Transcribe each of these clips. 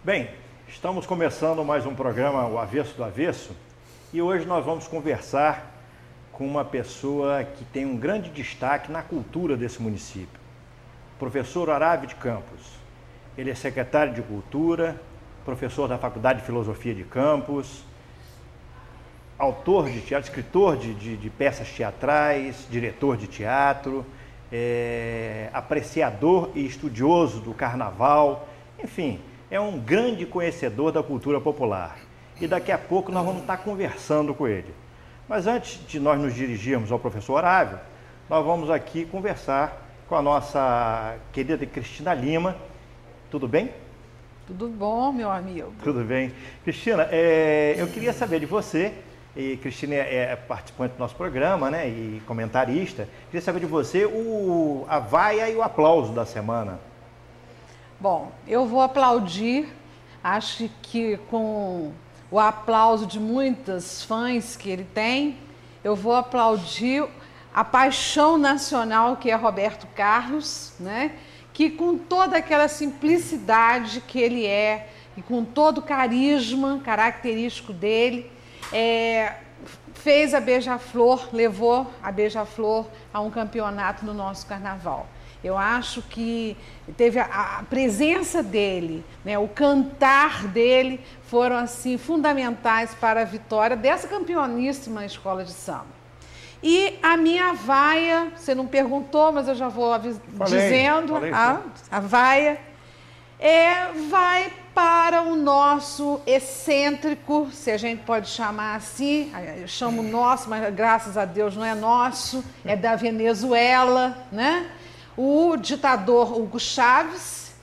Bem, estamos começando mais um programa, O Avesso do Avesso, e hoje nós vamos conversar com uma pessoa que tem um grande destaque na cultura desse município, o professor Horácio de Campos. Ele é secretário de Cultura, professor da Faculdade de Filosofia de Campos, autor de teatro, escritor de peças teatrais, diretor de teatro, apreciador e estudioso do carnaval, enfim, é um grande conhecedor da cultura popular. E daqui a pouco nós vamos estar conversando com ele. Mas antes de nós nos dirigirmos ao professor Horácio, nós vamos aqui conversar com a nossa querida Cristina Lima. Tudo bem? Tudo bom, meu amigo? Tudo bem. Cristina, eu queria saber de você, e Cristina é participante do nosso programa, né, e comentarista, queria saber de você a vaia e o aplauso da semana. Bom, eu vou aplaudir, acho que com o aplauso de muitos fãs que ele tem, eu vou aplaudir a paixão nacional que é Roberto Carlos, né? Que com toda aquela simplicidade que ele é e com todo o carisma característico dele, fez a Beija-Flor, levou a Beija-Flor a um campeonato no nosso carnaval. Eu acho que teve a presença dele, né, o cantar dele foram assim fundamentais para a vitória dessa campeoníssima escola de samba. E a minha vaia, você não perguntou, mas eu já vou dizendo, a vaia vai para o nosso excêntrico, se a gente pode chamar assim, eu chamo nosso, mas graças a Deus não é nosso, é da Venezuela, né? O ditador Hugo Chávez,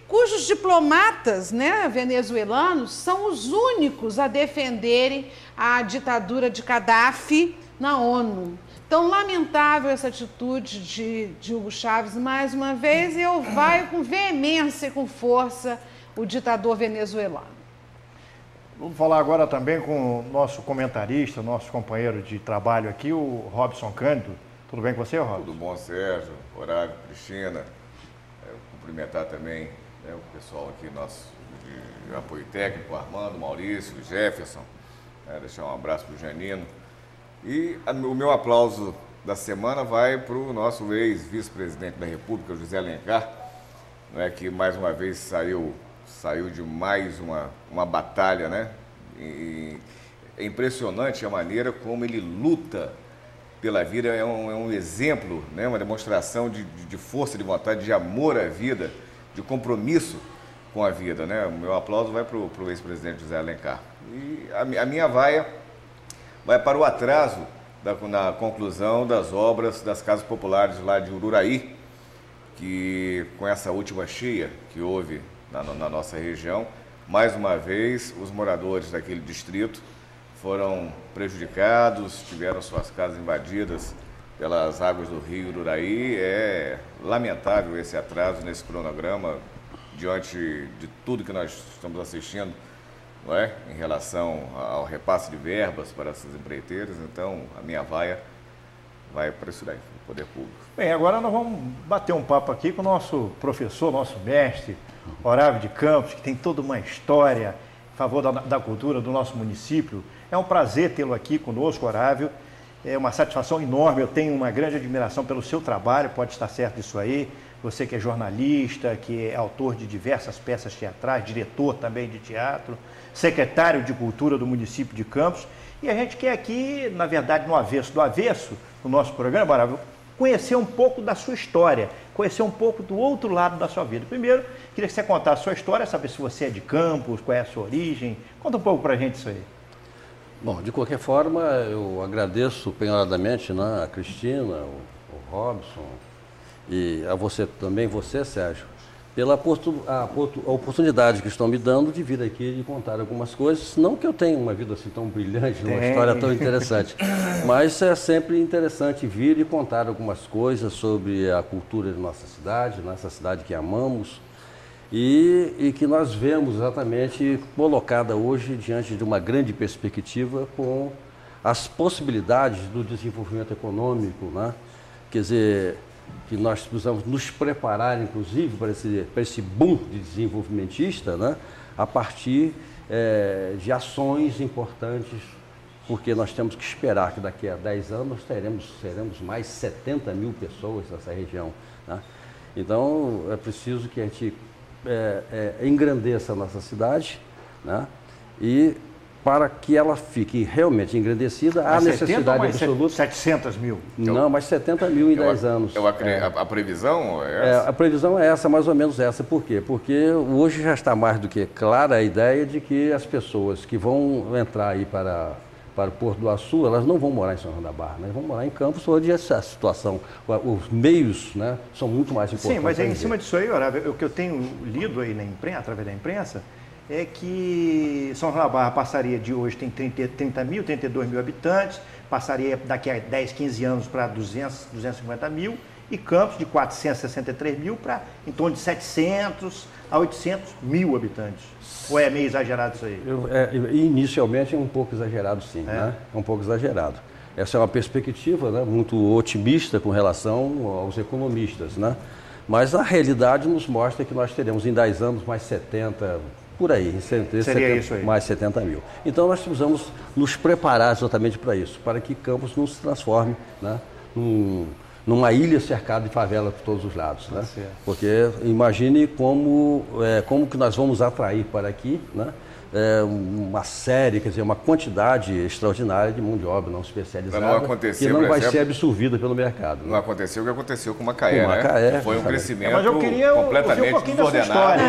cujos diplomatas, né, venezuelanos são os únicos a defenderem a ditadura de Gaddafi na ONU. Então, lamentável essa atitude de Hugo Chávez, mais uma vez, e eu vai com veemência e com força o ditador venezuelano. Vamos falar agora também com o nosso comentarista, nosso companheiro de trabalho aqui, o Robson Cândido. Tudo bem com você, Robson? Tudo bom, Sérgio, Horácio, Cristina. Cumprimentar também, né, o pessoal aqui nosso de apoio técnico, Armando, Maurício, Jefferson. Deixar um abraço para o Janino. E o meu aplauso da semana vai para o nosso ex-vice-presidente da República, José Alencar, né, que mais uma vez saiu de mais uma batalha, né? E é impressionante a maneira como ele luta pela vida, é um exemplo, né, uma demonstração de força de vontade, de amor à vida, de compromisso com a vida, né? O meu aplauso vai para o ex-presidente José Alencar. E a minha vaia vai para o atraso na conclusão das obras das casas populares lá de Ururaí, que com essa última cheia que houve na nossa região, mais uma vez os moradores daquele distrito foram prejudicados, tiveram suas casas invadidas pelas águas do rio Ururaí. É lamentável esse atraso nesse cronograma diante de tudo que nós estamos assistindo, não é? Em relação ao repasse de verbas para essas empreiteiras. Então, a minha vaia vai para isso daí, o poder público. Bem, agora nós vamos bater um papo aqui com o nosso professor, nosso mestre, Horácio de Campos, que tem toda uma história em favor da cultura do nosso município. É um prazer tê-lo aqui conosco, Horácio. É uma satisfação enorme, eu tenho uma grande admiração pelo seu trabalho, pode estar certo disso aí. Você que é jornalista, que é autor de diversas peças teatrais, diretor também de teatro, secretário de Cultura do município de Campos. E a gente quer aqui, na verdade, no Avesso do Avesso, no nosso programa, Horácio, conhecer um pouco da sua história, conhecer um pouco do outro lado da sua vida. Primeiro, queria que você contasse a sua história, saber se você é de Campos, qual é a sua origem. Conta um pouco pra gente isso aí. Bom, de qualquer forma, eu agradeço penhoradamente, né, a Cristina, o Robson e a você também, Sérgio, pela oportunidade que estão me dando de vir aqui e contar algumas coisas. Não que eu tenha uma vida assim tão brilhante, uma história tão interessante, mas é sempre interessante vir e contar algumas coisas sobre a cultura de nossa cidade que amamos e que nós vemos exatamente colocada hoje diante de uma grande perspectiva com as possibilidades do desenvolvimento econômico, né? Quer dizer, que nós precisamos nos preparar, inclusive, para esse boom de desenvolvimentista, né? A partir de ações importantes, porque nós temos que esperar que daqui a 10 anos teremos mais 70 mil pessoas nessa região, né? Então, é preciso que a gente engrandeça a nossa cidade, né? E para que ela fique realmente engrandecida, há necessidade absoluta... 700 mil? Não, mas 70 mil em 10 anos. A previsão é essa? A previsão é essa, mais ou menos essa. Por quê? Porque hoje já está mais do que clara a ideia de que as pessoas que vão entrar aí para o Porto do Açu, elas não vão morar em São João da Barra, elas vão morar em Campos, onde essa situação, os meios, né, são muito mais importantes. Sim, mas em cima disso aí, Horácio, o que eu tenho lido aí na imprensa, através da imprensa, é que São João da Barra passaria de hoje, tem 32 mil habitantes, passaria daqui a 10, 15 anos para 250 mil, e Campos de 463 mil para em torno de 700 a 800 mil habitantes. Ou é meio exagerado isso aí? Inicialmente é um pouco exagerado, sim. Né? É um pouco exagerado. Essa é uma perspectiva, né, muito otimista com relação aos economistas, né? Mas a realidade nos mostra que nós teremos em 10 anos mais 70, por aí, isso aí. Mais 70 mil. Então nós precisamos nos preparar exatamente para isso, para que Campos não se transforme, né, numa ilha cercada de favela por todos os lados, né? Porque imagine como que nós vamos atrair para aqui, né, uma série, quer dizer, uma quantidade extraordinária de mão de obra não especializada, que não vai ser absorvida pelo mercado. Não aconteceu o que aconteceu com Macaé, né? Foi um crescimento mas eu queria completamente desordenado.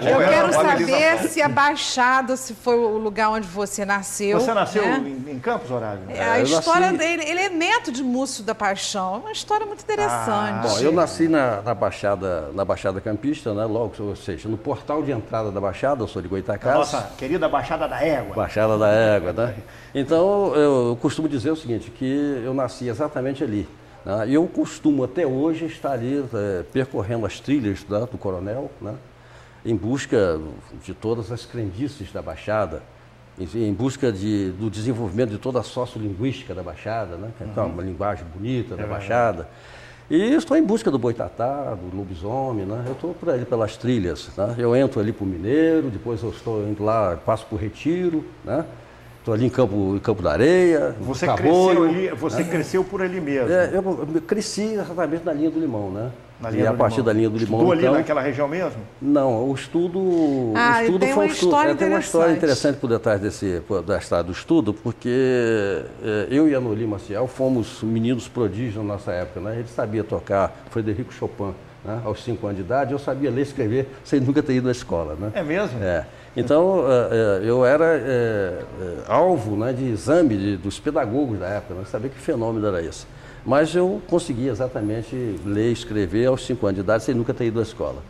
Eu quero saber se a Baixada, se foi o lugar onde você nasceu. Você nasceu em Campos, Horácio? A história dele, ele é neto de Múcio da Paixão, é uma história muito interessante. Bom, eu nasci na Baixada Campista, né? Logo, ou seja, no portal de entrada da Baixada, eu sou de Goitacás. Nossa querida Baixada da Égua. Baixada da Égua, né? Então, eu costumo dizer o seguinte, que eu nasci exatamente ali, né? E eu costumo até hoje estar ali percorrendo as trilhas do Coronel, né? Em busca de todas as crendices da Baixada, em busca do desenvolvimento de toda a sociolinguística da Baixada, né? Então, uma linguagem bonita da Baixada. E estou em busca do boitatá, do lobisomem, né? Eu estou por ali pelas trilhas, né? Eu entro ali para o Mineiro, depois eu estou indo lá, passo por Retiro, né? Estou ali em Campo da Areia, Você cresceu por ali mesmo? Eu cresci exatamente na linha do Limão, né? E a partir da linha do Limão. Estudou ali naquela região mesmo? Não, o estudo tem foi um estudo. Tem uma história interessante por detrás da história do estudo, porque eu e a Noli Maciel fomos meninos prodígios na nossa época, né? Ele sabia tocar Frederico Chopin, né? Aos 5 anos de idade, eu sabia ler e escrever sem nunca ter ido à escola, né? É mesmo? Então, eu era alvo, né, de exame dos pedagogos da época, né? Saber que fenômeno era esse. Mas eu consegui exatamente ler e escrever aos 5 anos de idade sem nunca ter ido à escola.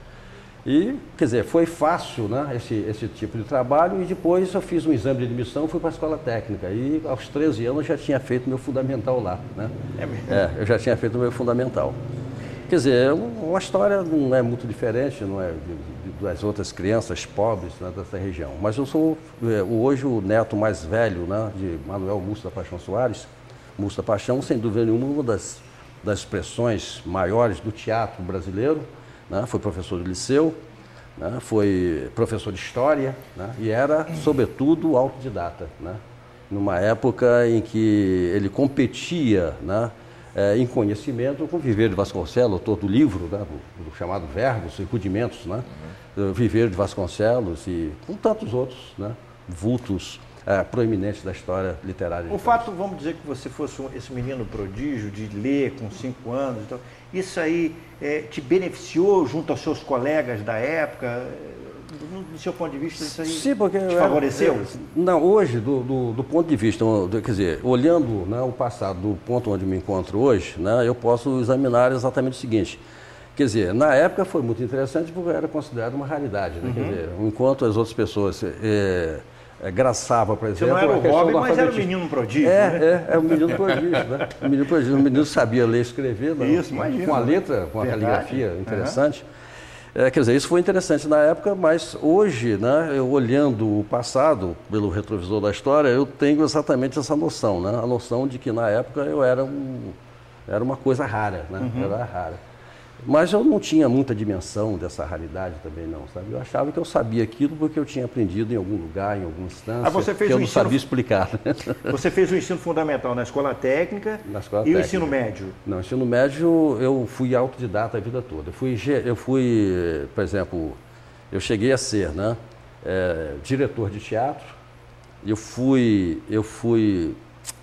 E, quer dizer, foi fácil, né, esse tipo de trabalho, e depois eu fiz um exame de admissão, fui para a escola técnica. E aos 13 anos eu já tinha feito meu fundamental lá, né? Eu já tinha feito o meu fundamental. Quer dizer, uma história não é muito diferente, não é, das outras crianças pobres, né, dessa região. Mas eu sou hoje o neto mais velho, né, de Manuel Múcio da Paixão Soares. Múcio da Paixão, sem dúvida nenhuma, uma das expressões maiores do teatro brasileiro, né? Foi professor de liceu, né? Foi professor de história, né? E era, sobretudo, autodidata, né? Numa época em que ele competia, né, em conhecimento com Viveiro de Vasconcelos, autor do livro, né, do chamado Verbos e Rudimentos, né? Viveiro de Vasconcelos e com tantos outros, né, vultos proeminentes da história literária. O fato, vamos dizer que você fosse esse menino prodígio de ler com 5 anos, então, isso aí te beneficiou junto aos seus colegas da época? Do seu ponto de vista, isso aí Sim, porque te favoreceu? Não, hoje, do ponto de vista, quer dizer, olhando, né, o passado, do ponto onde me encontro hoje, né, eu posso examinar exatamente o seguinte. Quer dizer, na época foi muito interessante porque era considerado uma raridade, né? Quer dizer, enquanto as outras pessoas graçava, por exemplo... Você não era o Robin, mas era o menino prodígio, né? É o menino prodígio, né? O menino prodígio, o menino sabia ler e escrever, né? Isso, imagina, com a letra, com a caligrafia interessante. Quer dizer, isso foi interessante na época, mas hoje, né, eu olhando o passado pelo retrovisor da história, eu tenho exatamente essa noção, né? A noção de que na época eu era Era uma coisa rara, né? Era rara. Mas eu não tinha muita dimensão dessa raridade também não, sabe? Eu achava que eu sabia aquilo porque eu tinha aprendido em algum lugar, em alguma instância, você fez que eu o não ensino... sabia explicar. Né? Você fez o ensino fundamental na escola técnica e o ensino médio? Não, ensino médio eu fui autodidata a vida toda. Eu fui, por exemplo, eu cheguei a ser, né, diretor de teatro, eu fui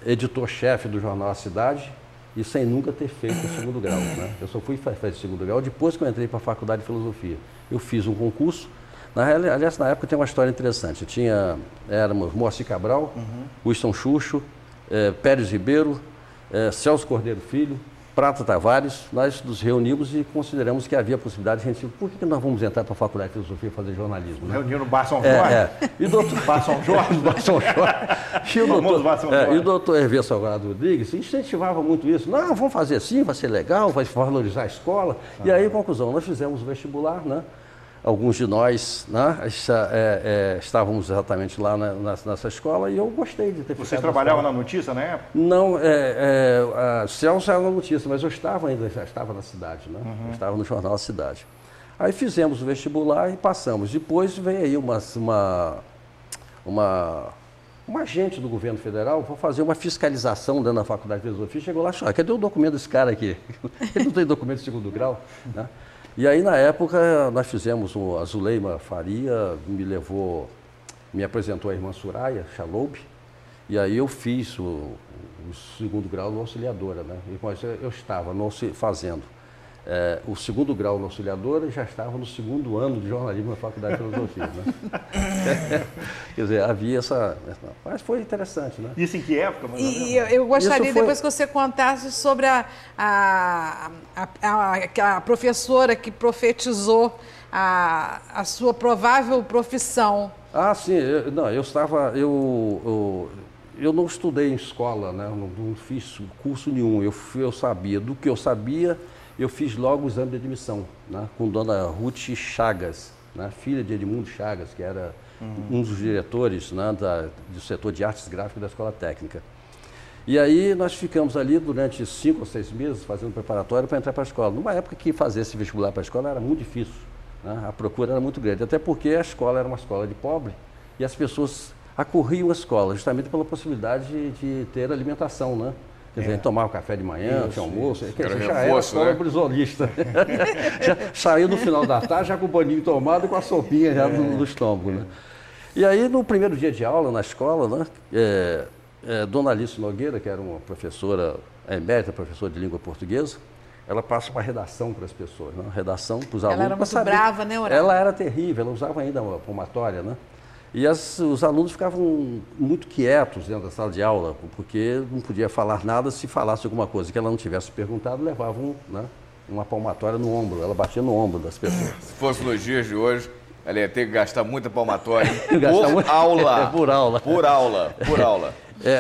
editor-chefe do jornal A Cidade, e sem nunca ter feito o segundo grau, né? Eu só fui fazer o segundo grau depois que eu entrei para a Faculdade de Filosofia. Eu fiz um concurso, aliás, na época tem uma história interessante. Éramos Moacir Cabral, Winston Xuxo, Pérez Ribeiro, Celso Cordeiro Filho, Prata Tavares. Nós nos reunimos e consideramos que havia a possibilidade de a gente... Por que nós vamos entrar para a Faculdade de Filosofia e fazer jornalismo? Né? Reuniu no Bar São Jorge? E o doutor... Bar São Jorge? Bar São Jorge. E o doutor Hervé Salgado Rodrigues incentivava muito isso. Não, vamos fazer assim, vai ser legal, vai valorizar a escola. E aí, conclusão, nós fizemos o vestibular, né? Alguns de nós, né, estávamos exatamente lá nessa escola e eu gostei de ter ficado. Vocês trabalhavam na notícia na época? Não, a Celso era na notícia, mas eu estava na cidade, né? Eu estava no jornal A Cidade. Aí fizemos o vestibular e passamos. Depois veio aí uma agente do governo federal para fazer uma fiscalização dentro da Faculdade de Filosofia. Chegou lá e falou, cadê o documento desse cara aqui? Ele não tem documento de segundo grau, né? E aí, na época, nós fizemos, a Zuleima Faria me apresentou a irmã Soraya Chaloub, e aí eu fiz o segundo grau na auxiliadora, né? Eu estava fazendo o segundo grau na auxiliadora e já estava no segundo ano de jornalismo na Faculdade de Filosofia, né? Quer dizer, havia essa... Mas foi interessante, né? Isso em que época? E eu gostaria depois que você contasse sobre a professora que profetizou a sua provável profissão. Ah, sim. Eu não estudei em escola, né? Não fiz curso nenhum. Eu sabia do que eu sabia. Eu fiz logo o exame de admissão, né, com dona Ruth Chagas, né, filha de Edmundo Chagas, que era um dos diretores, né, do setor de artes gráficas da Escola Técnica. E aí nós ficamos ali durante 5 ou 6 meses fazendo preparatório para entrar para a escola. Numa época que fazer esse vestibular para a escola era muito difícil, né, a procura era muito grande, até porque a escola era uma escola de pobre e as pessoas acorriam a escola justamente pela possibilidade de ter alimentação, né? Quer dizer, tomava café de manhã, tinha almoço, já era escola brisolista. Já saiu no final da tarde, já com o banhinho tomado e com a sopinha já no estômago, né? E aí, no primeiro dia de aula na escola, né, Dona Alice Nogueira, que era uma professora emérita, professora de língua portuguesa, ela passa uma redação para as pessoas, né? Redação para os alunos. Ela era muito brava, né, Horácio? Ela era terrível, ela usava ainda uma palmatória, né? E os alunos ficavam muito quietos dentro da sala de aula, porque não podia falar nada se falasse alguma coisa que ela não tivesse perguntado, levavam, né, uma palmatória no ombro, ela batia no ombro das pessoas. Se fosse nos dias de hoje, ela ia ter que gastar muita palmatória por aula. Por aula. Por aula, por aula.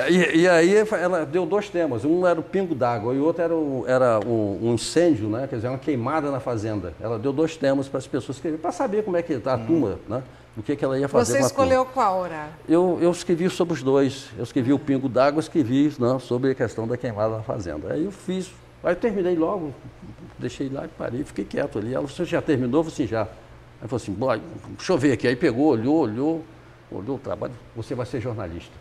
E aí ela deu 2 temas, um era o pingo d'água e o outro era um incêndio, né, quer dizer, uma queimada na fazenda. Ela deu 2 temas para as pessoas escreverem, para saber como é que está a turma, né? O que ela ia fazer. Você escolheu qual, Horácio? Eu escrevi sobre os 2. Eu escrevi o pingo d'água, escrevi, né, sobre a questão da queimada na fazenda. Aí eu fiz, aí eu terminei logo, deixei lá e parei, fiquei quieto ali. Ela, você já terminou? Eu falei assim, já. Aí falou assim, deixa eu ver aqui. Aí pegou, olhou o trabalho, você vai ser jornalista.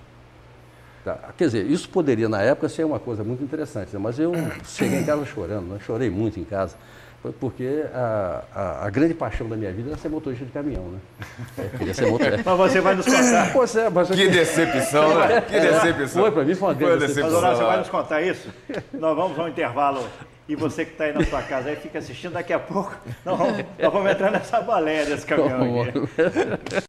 Tá. Quer dizer, isso poderia na época ser uma coisa muito interessante, né? Mas eu cheguei em casa chorando, né? Chorei muito em casa. Porque a grande paixão da minha vida era ser motorista de caminhão, né? Eu queria ser motorista. Mas você vai nos contar. Que decepção, né? Que decepção. Foi, para mim foi uma grande decepção. Mas, Horácio, você vai nos contar isso? Nós vamos ao intervalo e você que está aí na sua casa aí fica assistindo, daqui a pouco nós vamos entrar nessa baleia desse caminhão aqui.